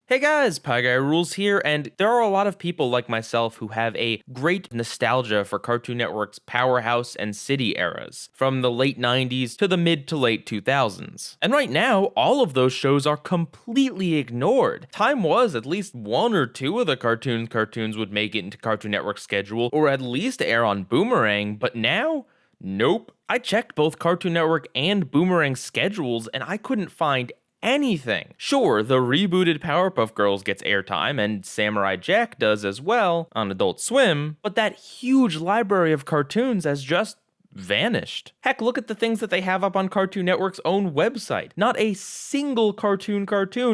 Hey guys, PIEGUYRULZ here, and there are a lot of people like myself who have a great nostalgia for Cartoon Network's Powerhouse and City eras, from the late 90s to the mid to late 2000s. And right now, all of those shows are completely ignored. Time was at least one or two of the cartoons would make it into Cartoon Network's schedule, or at least air on Boomerang, but now? Nope. I checked both Cartoon Network and Boomerang schedules, and I couldn't find anything. Sure, the rebooted Powerpuff Girls gets airtime, and Samurai Jack does as well on Adult Swim, but that huge library of cartoons has just vanished. Heck, look at the things that they have up on Cartoon Network's own website. Not a single cartoon,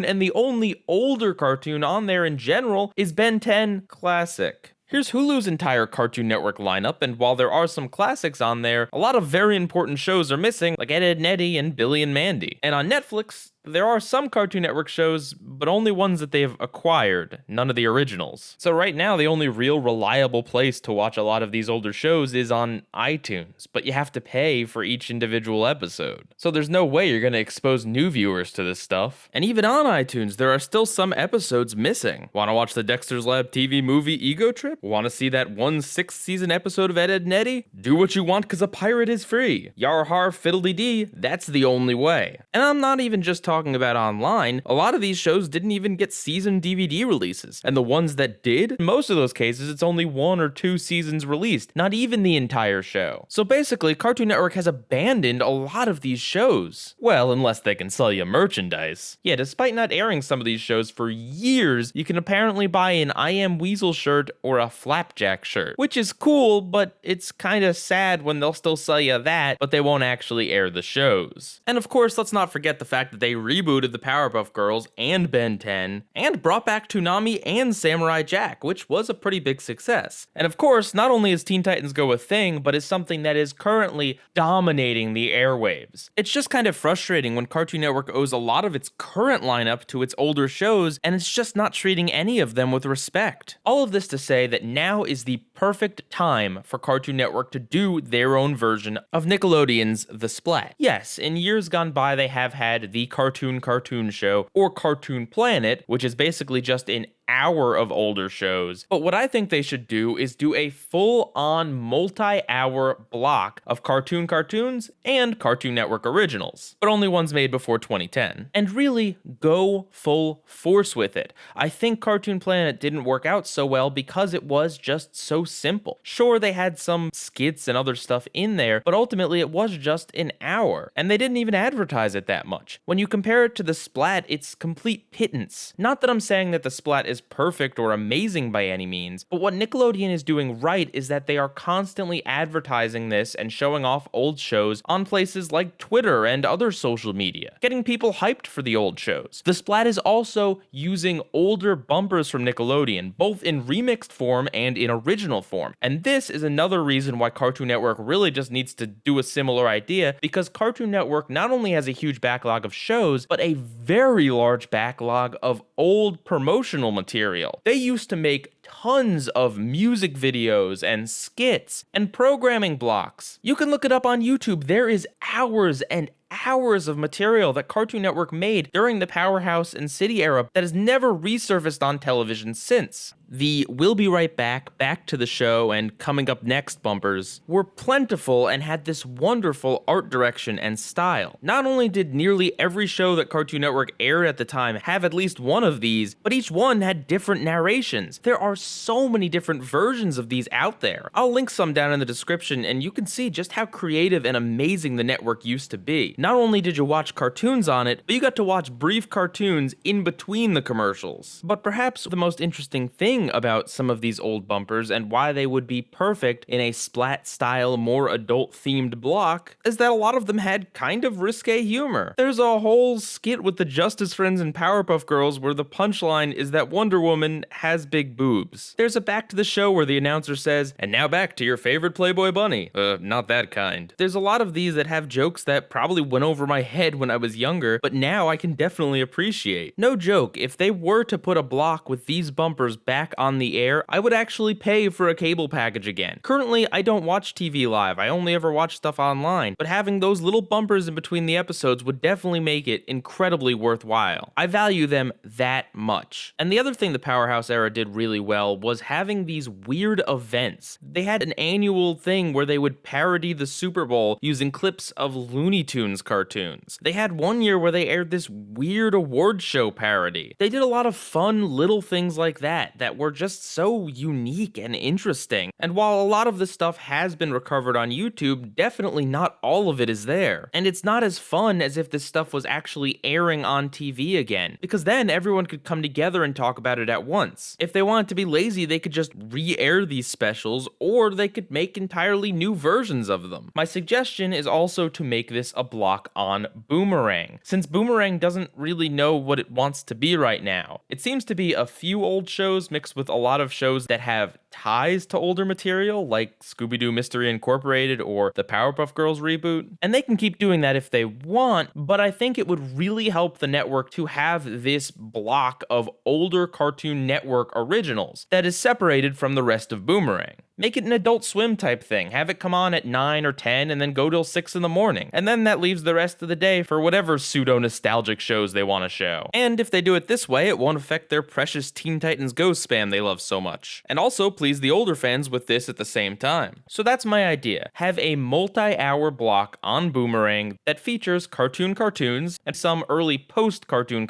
and the only older cartoon on there in general is Ben 10 Classic. Here's Hulu's entire Cartoon Network lineup, and while there are some classics on there, a lot of very important shows are missing, like Ed, Edd n Eddy and Billy and Mandy. And on Netflix, there are some Cartoon Network shows, but only ones that they've acquired, none of the originals. So right now, the only real reliable place to watch a lot of these older shows is on iTunes, but you have to pay for each individual episode. So there's no way you're gonna expose new viewers to this stuff. And even on iTunes, there are still some episodes missing. Wanna watch the Dexter's Lab TV movie Ego Trip? Wanna see that 1/6 season episode of Ed, Edd n Eddy? Do what you want cause a pirate is free. Yar har fiddly dee, that's the only way. And I'm not even just talking about online, a lot of these shows didn't even get season DVD releases, and the ones that did, in most of those cases it's only 1 or 2 seasons released, not even the entire show. So basically, Cartoon Network has abandoned a lot of these shows. Well, unless they can sell you merchandise. Yeah, despite not airing some of these shows for years, you can apparently buy an I Am Weasel shirt or a Flapjack shirt, which is cool, but it's kinda sad when they'll still sell you that, but they won't actually air the shows. And of course, let's not forget the fact that they rebooted the Powerpuff Girls and Ben 10, and brought back Toonami and Samurai Jack, which was a pretty big success. And of course, not only is Teen Titans Go a thing, but is something that is currently dominating the airwaves. It's just kind of frustrating when Cartoon Network owes a lot of its current lineup to its older shows, and it's just not treating any of them with respect. All of this to say that now is the perfect time for Cartoon Network to do their own version of Nickelodeon's The Splat. Yes, in years gone by, they have had the Cartoon Show, or Cartoon Planet, which is basically just an hour of older shows. But what I think they should do is do a full-on multi-hour block of cartoons and Cartoon Network originals, but only ones made before 2010. And really go full force with it. I think Cartoon Planet didn't work out so well because it was just so simple. Sure, they had some skits and other stuff in there, but ultimately it was just an hour, and they didn't even advertise it that much. When you compare it to The Splat, it's complete pittance. Not that I'm saying that The Splat is perfect or amazing by any means, but what Nickelodeon is doing right is that they are constantly advertising this and showing off old shows on places like Twitter and other social media, getting people hyped for the old shows. The Splat is also using older bumpers from Nickelodeon, both in remixed form and in original form, and this is another reason why Cartoon Network really just needs to do a similar idea, because Cartoon Network not only has a huge backlog of shows, but a very large backlog of old promotional material. They used to make tons of music videos and skits and programming blocks. You can look it up on YouTube. There is hours and hours of material that Cartoon Network made during the Powerhouse and City era that has never resurfaced on television since. The "We'll be right back to the show, and coming up next" bumpers were plentiful and had this wonderful art direction and style. Not only did nearly every show that Cartoon Network aired at the time have at least one of these, but each one had different narrations. There are so many different versions of these out there. I'll link some down in the description, and you can see just how creative and amazing the network used to be. Not only did you watch cartoons on it, but you got to watch brief cartoons in between the commercials. But perhaps the most interesting thing about some of these old bumpers and why they would be perfect in a Splat style, more adult themed block is that a lot of them had kind of risque humor. There's a whole skit with the Justice Friends and Powerpuff Girls where the punchline is that Wonder Woman has big boobs. boobs. There's a Back to the Show where the announcer says, "And now back to your favorite Playboy bunny." Not that kind. There's a lot of these that have jokes that probably went over my head when I was younger, but now I can definitely appreciate. No joke, if they were to put a block with these bumpers back on the air, I would actually pay for a cable package again. Currently, I don't watch TV live, I only ever watch stuff online, but having those little bumpers in between the episodes would definitely make it incredibly worthwhile. I value them that much. And the other thing the Powerhouse era did really well was having these weird events. They had an annual thing where they would parody the Super Bowl using clips of Looney Tunes cartoons. They had one year where they aired this weird award show parody. They did a lot of fun little things like that were just so unique and interesting. And while a lot of this stuff has been recovered on YouTube, definitely not all of it is there. And it's not as fun as if this stuff was actually airing on TV again, because then everyone could come together and talk about it at once. If they wanted to be lazy, they could just re-air these specials, or they could make entirely new versions of them. My suggestion is also to make this a block on Boomerang, since Boomerang doesn't really know what it wants to be right now. It seems to be a few old shows mixed with a lot of shows that have ties to older material, like Scooby-Doo Mystery Incorporated or the Powerpuff Girls reboot. And they can keep doing that if they want, but I think it would really help the network to have this block of older Cartoon Network originals that is separated from the rest of Boomerang. Make it an Adult Swim type thing. Have it come on at 9 or 10 and then go till 6 in the morning. And then that leaves the rest of the day for whatever pseudo-nostalgic shows they want to show. And if they do it this way, it won't affect their precious Teen Titans Go spam they love so much. And also please the older fans with this at the same time. So that's my idea. Have a multi-hour block on Boomerang that features cartoons and some early post-Cartoon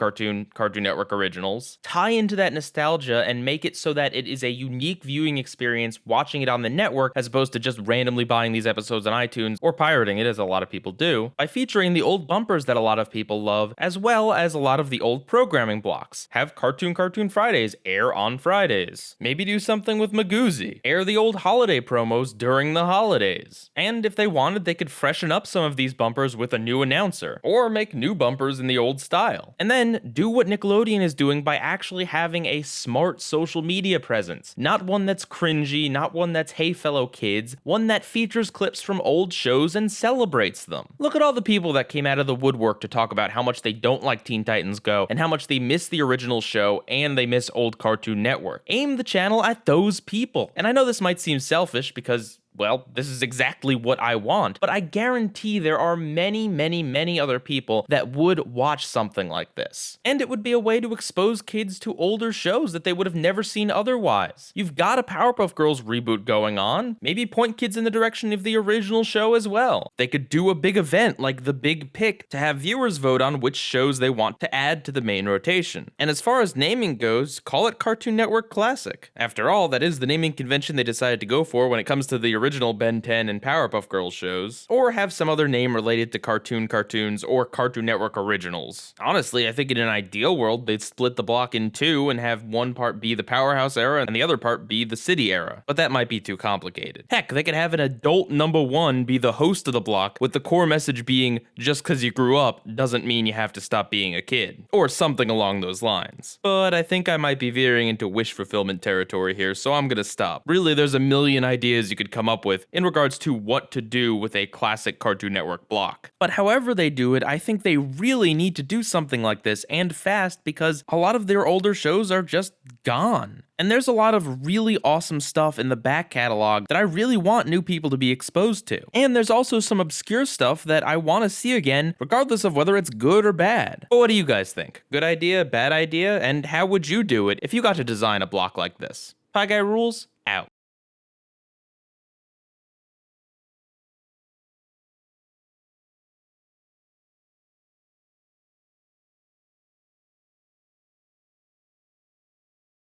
Network originals. Tie into that nostalgia and make it so that it is a unique viewing experience watching it on the network as opposed to just randomly buying these episodes on iTunes or pirating it, as a lot of people do, by featuring the old bumpers that a lot of people love, as well as a lot of the old programming blocks. Have Cartoon Fridays air on Fridays. Maybe do something with Magoozy. Air the old holiday promos during the holidays. And if they wanted, they could freshen up some of these bumpers with a new announcer, or make new bumpers in the old style. And then do what Nickelodeon is doing by actually having a smart social media presence. Not one that's cringy, not one that's hey fellow kids, one that features clips from old shows and celebrates them. Look at all the people that came out of the woodwork to talk about how much they don't like Teen Titans Go and how much they miss the original show and they miss old Cartoon Network. Aim the channel at those people. And I know this might seem selfish because, well, this is exactly what I want, but I guarantee there are many other people that would watch something like this. And it would be a way to expose kids to older shows that they would have never seen otherwise. You've got a Powerpuff Girls reboot going on, maybe point kids in the direction of the original show as well. They could do a big event like the Big Pick to have viewers vote on which shows they want to add to the main rotation. And as far as naming goes, call it Cartoon Network Classic. After all, that is the naming convention they decided to go for when it comes to the original Ben 10 and Powerpuff Girls shows, or have some other name related to cartoons or Cartoon Network originals. Honestly, I think in an ideal world, they'd split the block in two and have one part be the Powerhouse era and the other part be the City era, but that might be too complicated. Heck, they could have an adult number one be the host of the block, with the core message being, just cause you grew up doesn't mean you have to stop being a kid, or something along those lines. But I think I might be veering into wish fulfillment territory here, so I'm gonna stop. Really, there's a million ideas you could come up with in regards to what to do with a classic Cartoon Network block. But however they do it, I think they really need to do something like this, and fast, because a lot of their older shows are just gone. And there's a lot of really awesome stuff in the back catalog that I really want new people to be exposed to. And there's also some obscure stuff that I want to see again, regardless of whether it's good or bad. But what do you guys think? Good idea, bad idea? And how would you do it if you got to design a block like this? PIEGUYRULZ, out.